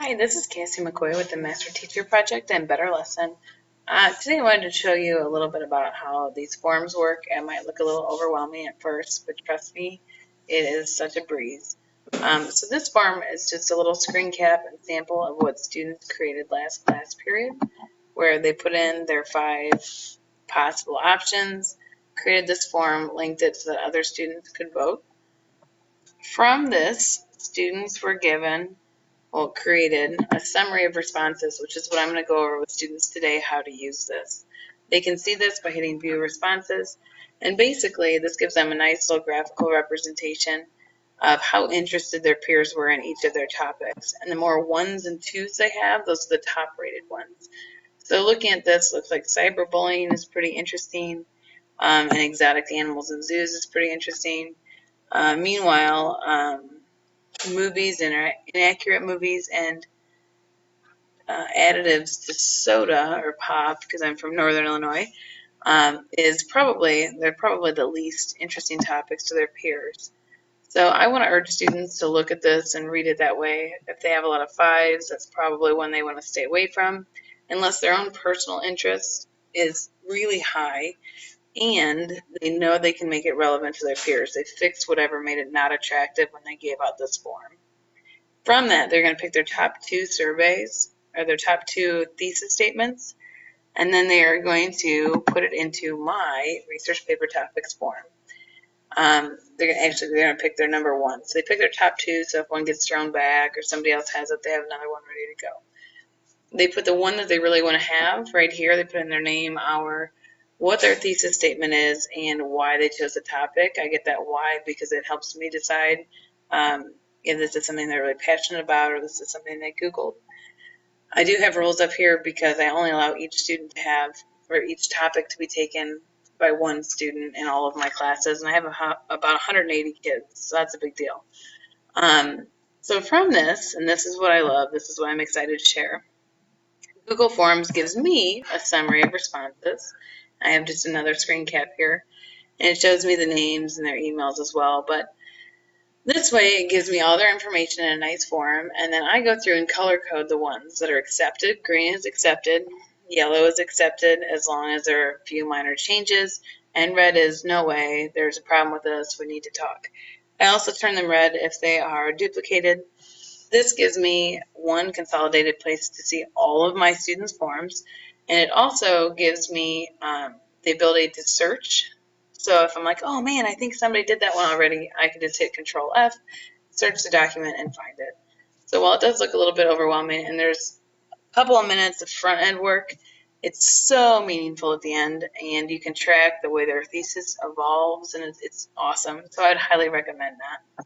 Hi, this is Cassie McCoy with the Master Teacher Project and Better Lesson. Today I wanted to show you a little bit about how these forms work. It might look a little overwhelming at first, but trust me, it is such a breeze. So this form is just a little screen cap and sample of what students created last class period, where they put in their 5 possible options, created this form, linked it so that other students could vote. From this, students were created a summary of responses, which is what I'm going to go over with students today, how to use this. They can see this by hitting View Responses, and basically this gives them a nice little graphical representation of how interested their peers were in each of their topics. And the more 1s and 2s they have, those are the top rated ones. So looking at this, looks like cyberbullying is pretty interesting, and exotic animals and zoos is pretty interesting. Meanwhile, movies and inaccurate movies and additives to soda or pop, because I'm from Northern Illinois, they're probably the least interesting topics to their peers. So I want to urge students to look at this and read it that way. If they have a lot of 5s, that's probably one they want to stay away from, unless their own personal interest is really high and they know they can make it relevant to their peers. They fixed whatever made it not attractive when they gave out this form. From that, they're going to pick their top 2 surveys or their top 2 thesis statements, and then they are going to put it into my research paper topics form. They're going to pick their number 1. So they pick their top 2, so if one gets thrown back or somebody else has it, they have another one ready to go. They put the one that they really want to have right here. They put in their name, what their thesis statement is, and why they chose the topic. I get that why because it helps me decide if this is something they're really passionate about or this is something they Googled. I do have rules up here because I only allow each student to have, or each topic to be taken by 1 student in all of my classes, and I have about 180 kids, so that's a big deal. So from this, and this is what I love, this is what I'm excited to share, Google Forms gives me a summary of responses. I have just another screen cap here, and it shows me the names and their emails as well, but this way it gives me all their information in a nice form, and then I go through and color code the ones that are accepted. Green is accepted, yellow is accepted as long as there are a few minor changes, and red is no way, there's a problem with this, we need to talk. I also turn them red if they are duplicated. This gives me one consolidated place to see all of my students' forms, and it also gives me the ability to search. So if I'm like, oh man, I think somebody did that one already, I can just hit Control F, search the document, and find it. So while it does look a little bit overwhelming, and there's a couple of minutes of front-end work, it's so meaningful at the end, and you can track the way their thesis evolves, and it's awesome. So I'd highly recommend that.